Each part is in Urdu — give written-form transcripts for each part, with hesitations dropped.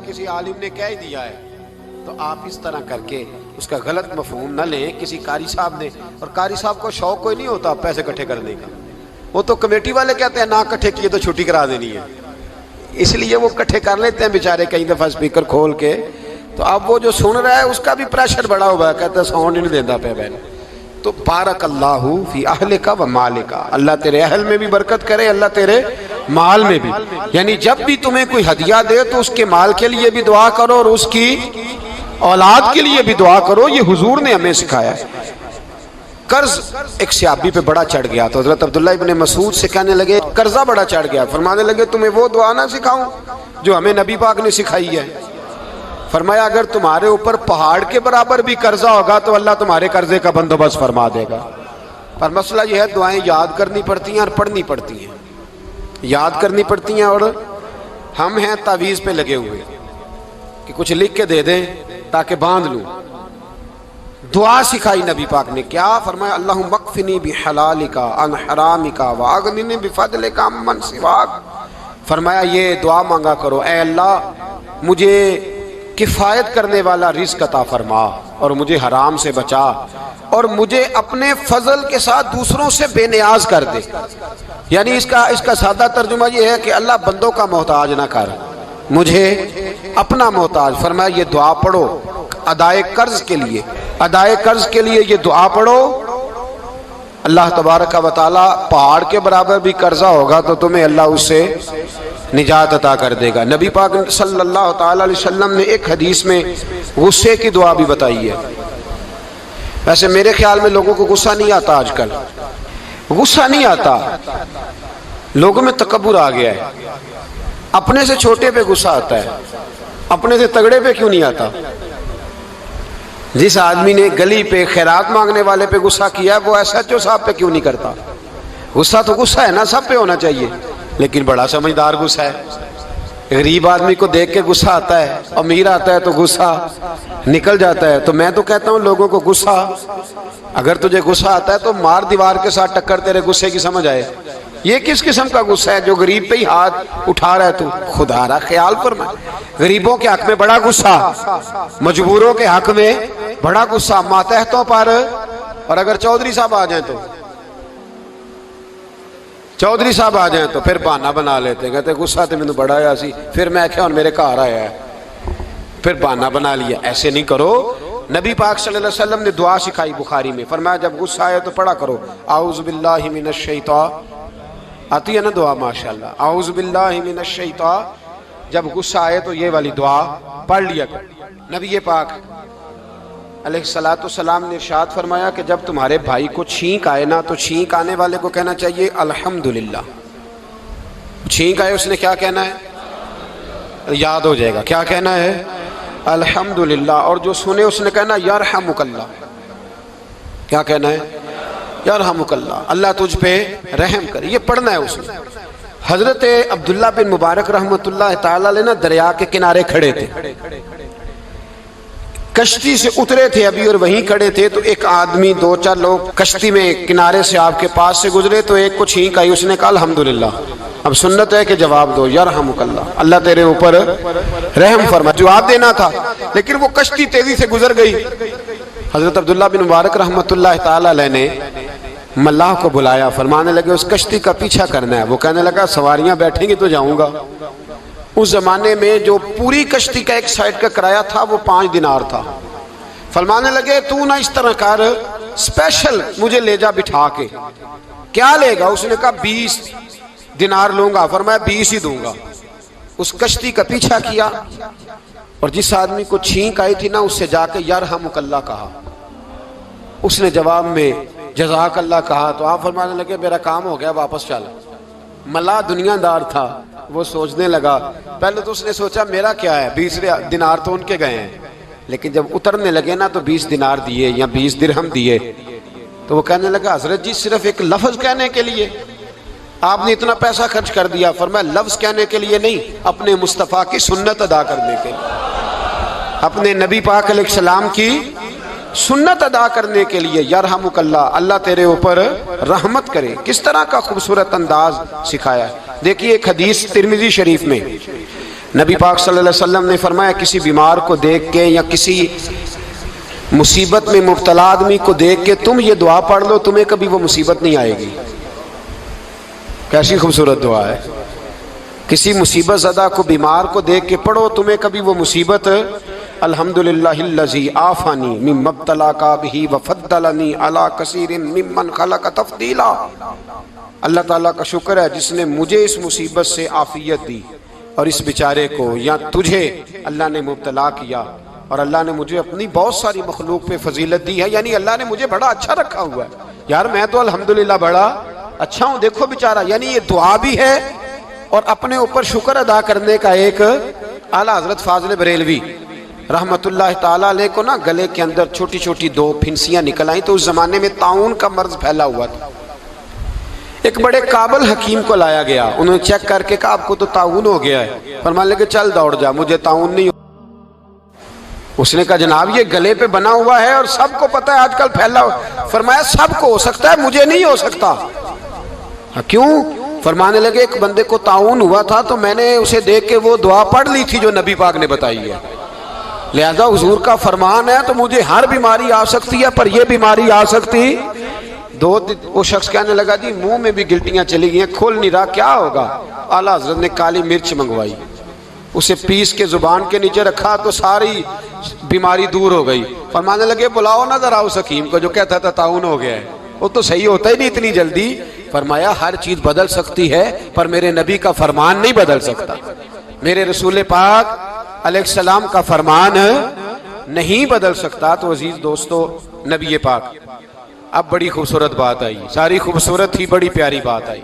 کسی عالم نے کہہ دیا ہے تو آپ اس طرح کر کے اس کا غلط مفہوم نہ لیں. کسی قاری صاحب نے، اور قاری صاحب کو شوق کوئی نہیں ہوتا پیسے اکٹھے کرنے کا، وہ تو کمیٹی والے کہتے ہیں نہ اکٹھے کیے تو چھٹی کرا دینی ہے، اس لیے وہ اکٹھے کر لیتے ہیں بیچارے کئی دفعہ اسپیکر کھول کے. تو اب وہ جو سن رہا ہے اس کا بھی پریشر بڑا ہوا ہے، کہتا ہے ساؤنڈ نہیں دیتا پہ بہن. تو بارک اللہ فی اہلک و مالک، اللہ تیرے اہل میں بھی برکت کرے، اللہ تیرے مال میں بھی. یعنی جب بھی تمہیں کوئی ہدیہ دے تو اس کے مال کے لیے بھی دعا کرو اور اس کی اولاد کے لیے بھی دعا کرو. یہ حضور نے ہمیں سکھایا ہے. قرض ایک صحابی پہ بڑا چڑھ گیا تو حضرت عبداللہ ابن مسعود سے کہنے لگے قرضہ بڑا چڑھ گیا. فرمانے لگے تمہیں وہ دعا نہ سکھاؤں جو ہمیں نبی پاک نے سکھائی ہے. فرمایا اگر تمہارے اوپر پہاڑ کے برابر بھی قرضہ ہوگا تو اللہ تمہارے قرضے کا بندوبست فرما دے گا. پر مسئلہ یہ ہے دعائیں یاد کرنی پڑتی ہیں اور پڑھنی پڑتی ہیں. یاد کرنی پڑتی ہیں اور ہم ہیں تعویذ پہ لگے ہوئے کہ کچھ لکھ کے دے دیں تاکہ باندھ لوں. دعا سکھائی نبی پاک نے کیا فرمایا؟ اللہم اکفنی بحلالک عن حرامک واغننی بفضلک عمن سواک. فرمایا یہ دعا مانگا کرو، اے اللہ مجھے کفایت کرنے والا رزق عطا فرما اور مجھے حرام سے بچا اور مجھے اپنے فضل کے ساتھ دوسروں سے بے نیاز کر دے. یعنی اس کا سادہ ترجمہ یہ ہے کہ اللہ بندوں کا محتاج نہ کر، مجھے اپنا محتاج. فرمایا یہ دعا پڑھو ادائے قرض کے لیے، ادائے قرض کے لیے یہ دعا پڑھو. اللہ تبارک و تعالی پہاڑ کے برابر بھی قرضہ ہوگا تو تمہیں اللہ اس سے نجات عطا کر دے گا. نبی پاک صلی اللہ تعالی علیہ وسلم نے ایک حدیث میں غصے کی دعا بھی بتائی ہے. ویسے میرے خیال میں لوگوں کو غصہ نہیں آتا، آج کل غصہ نہیں آتا، لوگوں میں تکبر آ گیا ہے. اپنے سے چھوٹے پہ غصہ آتا ہے، اپنے سے تگڑے پہ کیوں نہیں آتا؟ جس آدمی نے گلی پہ خیرات مانگنے والے پہ غصہ کیا وہ ایس ایچ او صاحب پہ کیوں نہیں کرتا؟ غصہ تو غصہ ہے نا، سب پہ ہونا چاہیے، لیکن بڑا سمجھدار غصہ ہے. غریب آدمی کو دیکھ کے غصہ آتا ہے، امیر آتا ہے تو غصہ نکل جاتا ہے. تو میں تو کہتا ہوں لوگوں کو غصہ، اگر تجھے غصہ آتا ہے تو مار دیوار کے ساتھ ٹکر تیرے غصے کی سمجھ آئے. یہ کس قسم کا غصہ ہے جو غریب پہ ہی ہاتھ اٹھا رہا ہے؟ تو خدا را خیال فرما. غریبوں کے حق میں بڑا غصہ، مجبوروں کے حق میں بڑا غصہ، ماتحتوں پر. اور اگر چودھری صاحب آ جائیں تو چودھری صاحب آ جائیں تو پھر بہانہ بنا لیتے، کہتے غصہ تو مجھے بڑا آیا سی، پھر میں کیا میرے گھر آیا ہے، پھر بہانہ بنا لیا. ایسے نہیں کرو. نبی پاک صلی اللہ علیہ وسلم نے دعا سکھائی بخاری میں، فرمایا جب غصہ آئے تو پڑھا کرو اعوذ باللہ من الشیطان. آتی ہے نا دعا ماشاءاللہ، اعوذ باللہ من الشیطان. جب غصہ آئے تو یہ والی دعا پڑھ لیا کرو. نبی پاک علیہ الصلوۃ والسلام نے ارشاد فرمایا کہ جب تمہارے بھائی کو چھینک آئے نا تو چھینک آنے والے کو کہنا چاہیے الحمدللہ. چھینک آئے اس نے کیا کہنا ہے؟ یاد ہو جائے گا کیا کہنا ہے؟ الحمدللہ. اور جو سنے اس نے کہنا یرحمک اللہ. کیا کہنا ہے؟ یرحمک اللہ، اللہ تجھ پہ رحم کرے. یہ پڑھنا ہے اس نے. حضرت عبداللہ بن مبارک رحمۃ اللہ تعالی علیہ نا دریا کے کنارے کھڑے تھے، کشتی سے اترے تھے ابھی اور وہیں کھڑے تھے. تو ایک آدمی، دو چار لوگ کشتی میں کنارے سے آپ کے پاس سے گزرے تو ایک کو چھینک آئی، اس نے کہا الحمدللہ. اب سنت ہے کہ جواب دو یرحمک اللہ، اللہ تیرے اوپر رحم فرما. جواب دینا تھا لیکن وہ کشتی تیزی سے گزر گئی. حضرت عبداللہ بن مبارک رحمۃ اللہ تعالی علیہ نے ملاح کو بلایا، فرمانے لگے اس کشتی کا پیچھا کرنا ہے. وہ کہنے لگا سواریاں بیٹھیں گی تو جاؤں گا. اس زمانے میں جو پوری کشتی کا ایک سائیڈ کا کرایہ تھا وہ 5 دینار تھا. فرمانے لگے تو نہ اس طرح کر، اسپیشل مجھے لے جا بٹھا کے. کیا لے گا؟ اس نے کہا 20 دینار لوں گا. فرمایا 20 ہی دوں گا. اس کشتی کا پیچھا کیا اور جس آدمی کو چھینک آئی تھی نا اس سے جا کے یرحمک اللہ کہا. اس نے جواب میں جزاک اللہ کہا. تو آپ فرمانے لگے میرا کام ہو گیا، واپس چل. ملا دنیا دار تھا، وہ سوچنے لگا. پہلے تو اس نے سوچا میرا کیا ہے، 20 دینار تو ان کے گئے ہیں. لیکن جب اترنے لگے نا تو 20 دینار دیے یا 20 درہم دیے. تو وہ کہنے لگا حضرت جی صرف ایک لفظ کہنے کے لیے آپ نے اتنا پیسہ خرچ کر دیا. فرمایا لفظ کہنے کے لیے نہیں، اپنے مصطفیٰ کی سنت ادا کرنے کے لیے، اپنے نبی پاک علیہ السلام کی سنت ادا کرنے کے لیے. یرحمک اللہ، اللہ تیرے اوپر رحمت کرے. کس طرح کا خوبصورت انداز سکھایا ہے. دیکھیے ایک حدیث ترمذی شریف میں نبی پاک صلی اللہ علیہ وسلم نے فرمایا کسی بیمار کو دیکھ کے یا کسی مصیبت میں مبتلا آدمی کو دیکھ کے تم یہ دعا پڑھ لو، تمہیں کبھی وہ مصیبت نہیں آئے گی۔ کیسی خوبصورت دعا ہے۔ کسی مصیبت زدہ کو بیمار کو دیکھ کے پڑھو، تمہیں کبھی وہ مصیبت الحمدللہ الذی عافانی مما ابتلاک بہ وفضلنی علی کثیر ممن خلق تفضیلا۔ اللہ تعالیٰ کا شکر ہے جس نے مجھے اس مصیبت سے عافیت دی اور اس بیچارے کو یا تجھے اللہ نے مبتلا کیا، اور اللہ نے مجھے اپنی بہت ساری مخلوق پہ فضیلت دی ہے، یعنی اللہ نے مجھے بڑا اچھا رکھا ہوا ہے یار، میں تو الحمدللہ بڑا اچھا ہوں، دیکھو بیچارہ۔ یعنی یہ دعا بھی ہے اور اپنے اوپر شکر ادا کرنے کا ایک اعلیٰ حضرت فاضل بریلوی رحمت اللہ تعالیٰ علیہ کو نا گلے کے اندر چھوٹی چھوٹی 2 پھنسیاں نکل آئیں، تو اس زمانے میں طاعون کا مرض پھیلا ہوا تھا۔ ایک بڑے قابل حکیم کو لایا گیا، انہوں نے چیک کر کے کہا آپ کو تو طاعون ہو گیا ہے، فرمانے لگے چل دوڑ جا، مجھے طاعون نہیں۔ اس نے کہا جناب یہ گلے پہ بنا ہوا ہے اور سب کو پتہ ہے آج کل پھیلا ہوا۔ فرمایا سب کو ہو سکتا ہے، مجھے نہیں ہو سکتا۔ کیوں؟ فرمانے لگے ایک بندے کو طاعون ہوا تھا تو میں نے اسے دیکھ کے وہ دعا پڑھ لی تھی جو نبی پاک نے بتائی ہے، لہذا حضور کا فرمان ہے تو مجھے ہر بیماری آ سکتی ہے پر یہ بیماری آ سکتی۔ وہ شخص کہنے لگا جی منہ میں بھی گلٹیاں چلی گئی ہیں، کھول نہیں رہا، کیا ہوگا؟ اعلیٰ حضرت نے کالی مرچ منگوائی، اسے پیس کے زبان کے نیچے رکھا تو ساری بیماری دور ہو گئی۔ فرمانے لگے بلاؤ نہ ذرا اس حکیم کو جو کہتا تھا طاعون ہو گیا ہے، وہ تو صحیح ہوتا ہی نہیں اتنی جلدی۔ فرمایا ہر چیز بدل سکتی ہے پر میرے نبی کا فرمان نہیں بدل سکتا، میرے رسول پاک علیہ السلام کا فرمان نہیں بدل سکتا۔ تو عزیز دوستو، نبی پاک اب بڑی خوبصورت بات آئی، ساری خوبصورت تھی، بڑی پیاری بات آئی۔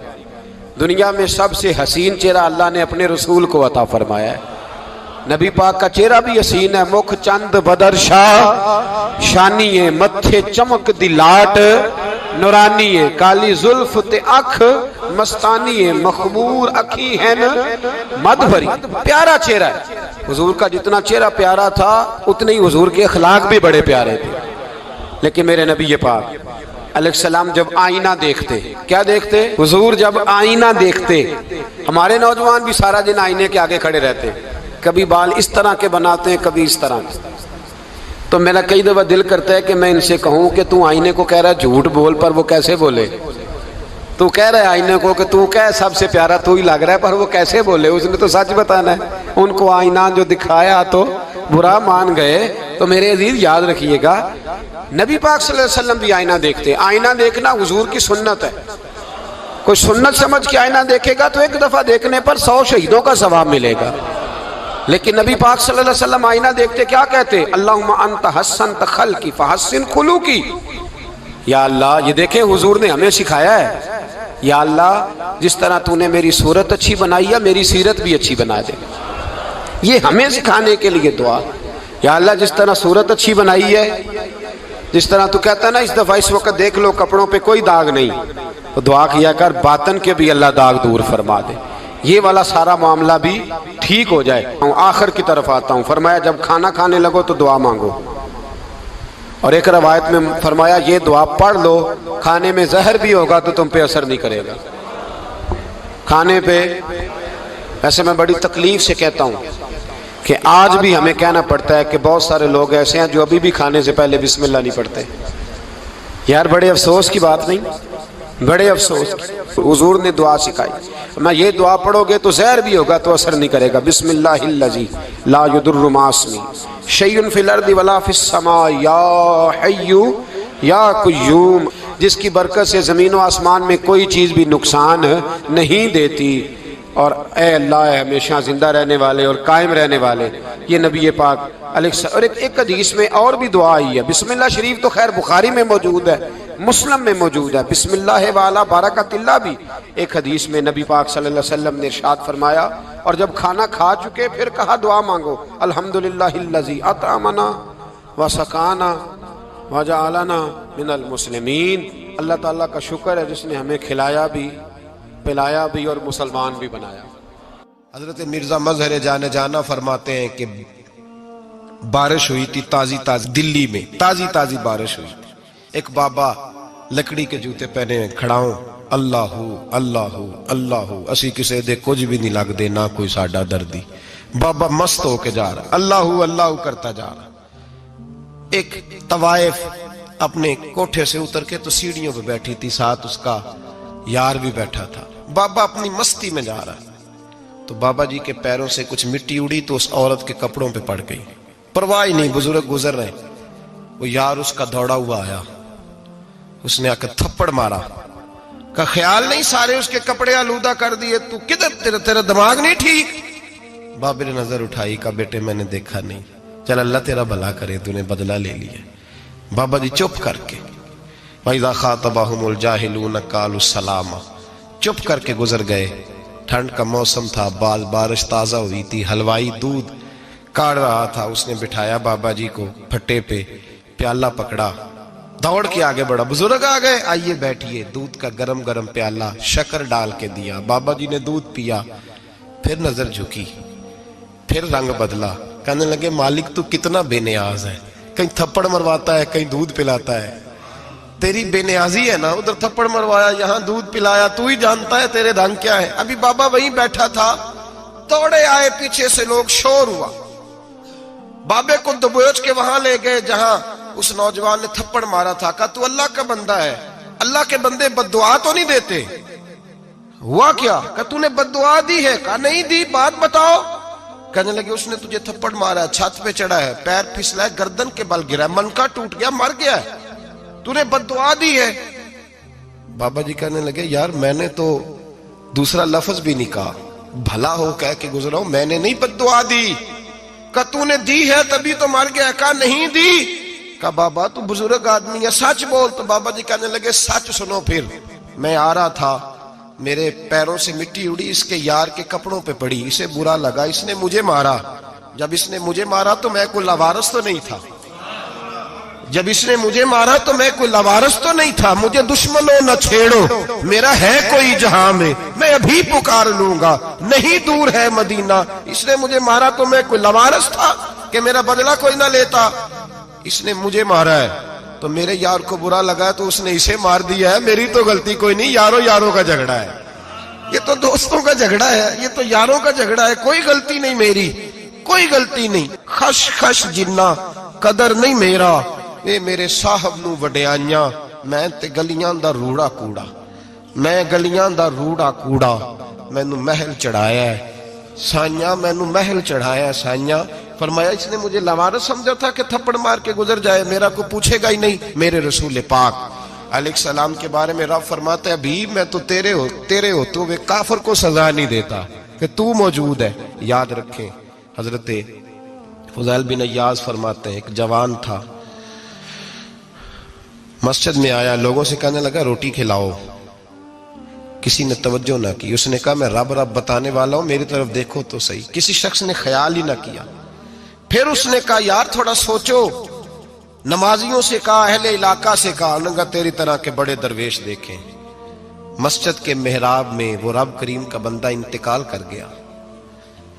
دنیا میں سب سے حسین چہرہ اللہ نے اپنے رسول کو عطا فرمایا ہے۔ نبی پاک کا چہرہ بھی حسین ہے، مکھ چند بدر شاہ شانی ہے، متھے چمک دی لاٹ نورانی ہے، کالی زلف تے اکھ مستانی ہے، مخمور اکھی ہے مد بھری۔ پیارا چہرہ ہے حضور کا، جتنا چہرہ پیارا تھا اتنے ہی حضور کے اخلاق بھی بڑے پیارے تھے۔ لیکن میرے نبی پاک علیہ السلام جب آئینہ دیکھتے، کیا دیکھتے؟ حضور جب آئینہ دیکھتے، ہمارے نوجوان بھی سارا دن آئینے کے آگے کھڑے رہتے، کبھی بال اس طرح کے بناتے ہیں کبھی اس طرح کے۔ تو میرا کئی دفعہ دل کرتا ہے کہ میں ان سے کہوں کہ تو آئینے کو کہہ رہا ہے جھوٹ بول، پر وہ کیسے بولے؟ تو کہہ رہا ہے آئینے کو کہ تو کہہ سب سے پیارا تو ہی لگ رہا ہے، پر وہ کیسے بولے؟ اس نے تو سچ بتانا ہے۔ ان کو آئینہ جو دکھایا تو برا مان گئے۔ تو میرے عزیز یاد رکھیے گا، نبی پاک صلی اللہ علیہ وسلم بھی آئینہ دیکھتے۔ آئینہ دیکھنا حضور کی سنت ہے، کوئی سنت سمجھ کے آئینہ دیکھے گا تو ایک دفعہ دیکھنے پر 100 شہیدوں کا ثواب ملے گا۔ لیکن نبی پاک صلی اللہ علیہ وسلم آئینہ دیکھتے کیا کہتے؟ اللہم انت حسنت خلقی فحسن خلوقی۔ یا اللہ، یہ دیکھیں حضور نے ہمیں سکھایا ہے، یا اللہ جس طرح تو نے میری صورت اچھی بنائی ہے میری سیرت بھی اچھی بنا دے۔ یہ ہمیں سکھانے کے لیے دعا، یا اللہ جس طرح صورت اچھی بنائی ہے، جس طرح تو کہتا ہے نا اس دفعہ اس وقت دیکھ لو کپڑوں پہ کوئی داغ نہیں، تو دعا کیا کر باطن کے بھی اللہ داغ دور فرما دے، یہ والا سارا معاملہ بھی ٹھیک ہو جائے۔ آخر کی طرف آتا ہوں، فرمایا جب کھانا کھانے لگو تو دعا مانگو، اور ایک روایت میں فرمایا یہ دعا پڑھ لو، کھانے میں زہر بھی ہوگا تو تم پہ اثر نہیں کرے گا۔ کھانے پہ ایسے میں بڑی تکلیف سے کہتا ہوں کہ آج بھی ہمیں کہنا پڑتا ہے کہ بہت سارے لوگ ایسے ہیں جو ابھی بھی کھانے سے پہلے بسم اللہ نہیں پڑھتے۔ یار بڑے افسوس کی بات نہیں، بڑے افسوس کی۔ حضور نے دعا سکھائی، میں یہ دعا پڑھو گے تو زہر بھی ہوگا تو اثر نہیں کرے گا۔ بسم اللہ الذی لا یضر مع اسمہ شیء فی الارض ولا فی السماء یا حی یا قیوم، جس کی برکت سے زمین و آسمان میں کوئی چیز بھی نقصان نہیں دیتی، اور اے اللہ اے ہمیشہ زندہ رہنے والے اور قائم رہنے والے۔ یہ نبی پاک علیہ السلام۔ اور ایک حدیث میں اور بھی دعا آئی ہے، بسم اللہ شریف تو خیر بخاری میں موجود ہے، مسلم میں موجود ہے، بسم اللہ والا برکت اللہ بھی ایک حدیث میں نبی پاک صلی اللہ علیہ وسلم نے ارشاد فرمایا۔ اور جب کھانا کھا چکے پھر کہا دعا مانگو، الحمدللہ الذی اطعمنا وسقانا وجعلنا من المسلمین۔ اللہ تعالیٰ کا شکر ہے جس نے ہمیں کھلایا بھی پلایا بھی اور مسلمان بھی بنایا۔ حضرت مرزا مظہر جان جانا فرماتے ہیں کہ بارش ہوئی تھی تازی تازی، دلی میں تازی تازی بارش ہوئی تھی، ایک بابا لکڑی کے جوتے پہنے کھڑا ہوں، اللہ اللہ اللہ اسی کسے دے کچھ بھی نہیں لگ دے نہ کوئی ساڈا دردی، بابا مست ہو کے جا رہا، اللہ اللہ کرتا جا رہا. ایک طوائف اپنے کوٹھے سے اتر کے تو سیڑھیوں پہ بیٹھی تھی، ساتھ اس کا یار بھی بیٹھا تھا. بابا اپنی مستی میں جا رہا تو بابا جی کے پیروں سے کچھ مٹی اڑی تو اس عورت کے کپڑوں پہ پڑ گئی. پرواہ نہیں، بزرگ گزر رہے. وہ یار اس کا دوڑا ہوا آیا، اس نے آ کے تھپڑ مارا. کا خیال نہیں سارے اس کے کپڑے آلودہ کر دیے، تو کدھر تیرا دماغ نہیں ٹھیک؟ بابے نے نظر اٹھائی، کہا بیٹے میں نے دیکھا نہیں، چل اللہ تیرا بھلا کرے، تو نے بدلہ لے لیا. بابا جی چپ کر کے وَإِذَا خَاطَبَهُمُ الْجَاهِلُونَ قَالُوا سَلَامًا، چپ کر کے گزر گئے. ٹھنڈ کا موسم تھا، بارش تازہ ہوئی تھی، حلوائی دودھ کاڑ رہا تھا. اس نے بٹھایا بابا جی کو پھٹے پہ، پیالہ پکڑا، دوڑ کے آگے بڑھا. بزرگ آ گئے، آئیے بیٹھیے. دودھ کا گرم گرم پیالہ شکر ڈال کے دیا. بابا جی نے دودھ پیا، پھر نظر جھکی، پھر رنگ بدلا. کہنے لگے مالک تو کتنا بے نیاز ہے، کہیں تھپڑ مرواتا ہے، کہیں دودھ پلاتا ہے. تیری بے نیازی ہے نا، ادھر تھپڑ مروایا، یہاں دودھ پلایا، تو ہی جانتا ہے تیرے رنگ کیا ہے. ابھی بابا وہیں بیٹھا تھا، دوڑے آئے پیچھے سے لوگ، شور ہوا. بابے کو دبوچ کے وہاں لے گئے جہاں اس نوجوان نے تھپڑ مارا تھا. کہا تو اللہ کا بندہ ہے، اللہ کے بندے بد دعا تو نہیں دیتے. ہوا کیا؟ کہا تو نے بد دعا دی ہے؟ کہا نہیں دی، بات بتاؤ. کہنے لگے اس نے تجھے تھپڑ مارا ہے، چھت پہ چڑھا ہے، پیر پھسلا ہے، گردن کے بل گرا ہے، من کا ٹوٹ گیا، مر گیا ہے، تو نے بد دعا دی ہے. بابا جی کہنے لگے یار میں نے تو دوسرا لفظ بھی نہیں کہا، بھلا ہو کہہ کے گزرا ہوں، میں نے نہیں بد دعا دی. کہا تو نے دی ہے تبھی تو مر گیا. کہا نہیں دی. کہا بابا تو بزرگ آدمی ہے، سچ بول. تو بابا جی کہنے لگے سچ سنو. پھر میں آ رہا تھا، میرے پیروں سے مٹی اڑی، اس کے یار کے کپڑوں پہ پڑی، اسے برا لگا، اس نے مجھے مارا. جب اس نے مجھے مارا تو میں کوئی لاوارث تو نہیں تھا، جب اس نے مجھے مارا تو میں کوئی لاوارث تو نہیں تھا. مجھے دشمنوں نہ چھیڑو، میرا ہے کوئی جہاں میں ابھی پکار لوں گا، نہیں دور ہے مدینہ. اس نے مجھے مارا تو میں کوئی لاوارث تھا کہ میرا بدلہ کوئی نہ لیتا. اس نے مجھے مارا ہے تو میرے یار کو برا لگا ہے تو اس نے اسے مار دیا ہے، میری تو غلطی کوئی نہیں. یاروں کا جھگڑا ہے، یہ تو دوستوں کا جھگڑا ہے، یہ تو یاروں کا جھگڑا ہے، کوئی غلطی نہیں میری، کوئی غلطی نہیں. خش خش جنہ قدر نہیں میرا، اے میرے صاحب نو وڈیاں، میں تے گلیاں دا روڑا کوڑا، میں گلیاں دا روڑا کوڑا. میں نو محل چڑھایا ہے سائیاں، میں نو محل چڑھایا ہے سائیاں. فرمایا اس نے مجھے لوارث سمجھا تھا کہ تھپڑ مار کے گزر جائے، میرا کو پوچھے گا ہی نہیں. میرے رسول پاک علیہ السلام کے بارے میں رب فرماتا ہے ابھی میں تو تیرے ہوتے ہوئے کافر کو سزا نہیں دیتا کہ تو موجود ہے. یاد رکھیں حضرت فضیل بن ایاز فرماتے ہیں ایک جوان تھا، مسجد میں آیا، لوگوں سے کہنے لگا روٹی کھلاؤ. کسی نے توجہ نہ کی. اس نے کہا میں رب بتانے والا ہوں، میری طرف دیکھو تو صحیح. کسی شخص نے خیال ہی نہ کیا. پھر اس نے کہا یار تھوڑا سوچو. نمازیوں سے کہا، اہل علاقہ سے کہا، انہوں نے کہا تیری طرح کے بڑے درویش دیکھیں. مسجد کے محراب میں وہ رب کریم کا بندہ انتقال کر گیا.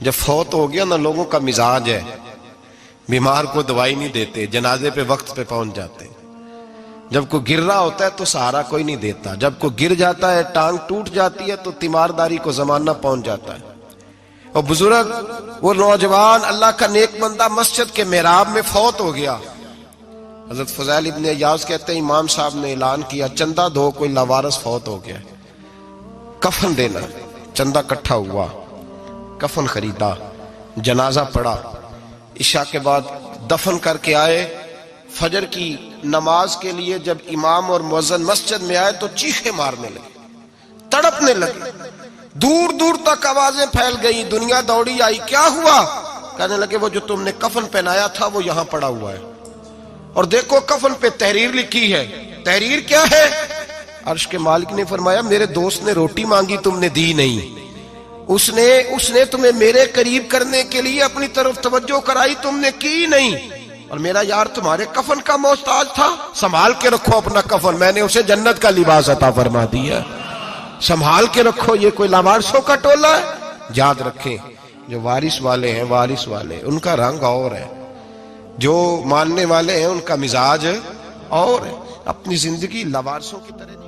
جب فوت ہو گیا نا، لوگوں کا مزاج ہے بیمار کو دوائی نہیں دیتے، جنازے پہ وقت پہ پہنچ جاتے. جب کوئی گر رہا ہوتا ہے تو سہارا کوئی نہیں دیتا، جب کوئی گر جاتا ہے ٹانگ ٹوٹ جاتی ہے تو تیمارداری کو زمانہ پہنچ جاتا ہے. اور بزرگ وہ نوجوان اللہ کا نیک بندہ مسجد کے محراب میں فوت ہو گیا. حضرت فضیل ابن ایاز کہتے ہیں امام صاحب نے اعلان کیا چندہ دو، کوئی لاوارث فوت ہو گیا، کفن دینا. چندہ کٹھا ہوا، کفن خریدا، جنازہ پڑا. عشاء کے بعد دفن کر کے آئے. فجر کی نماز کے لیے جب امام اور مؤذن مسجد میں آئے تو چیخیں مارنے لگے، تڑپنے لگے. دور دور تک آوازیں پھیل گئی، دنیا دوڑی آئی. کیا ہوا؟ کہنے لگے وہ جو تم نے کفن پہنایا تھا وہ یہاں پڑا ہوا ہے، اور دیکھو کفن پہ تحریر لکھی ہے. تحریر کیا ہے؟ عرش کے مالک نے فرمایا میرے دوست نے روٹی مانگی، تم نے دی نہیں. اس نے تمہیں میرے قریب کرنے کے لیے اپنی طرف توجہ کرائی، تم نے کی نہیں. اور میرا یار تمہارے کفن کا محتاج تھا، سنبھال کے رکھو اپنا کفن، میں نے اسے جنت کا لباس عطا فرما دیا، سنبھال کے رکھو. یہ کوئی لاوارثوں کا ٹولہ ہے؟ یاد رکھیں جو وارث والے ہیں، وارث والے ان کا رنگ اور ہے، جو ماننے والے ہیں ان کا مزاج اور ہے. اپنی زندگی لاوارثوں کی طرح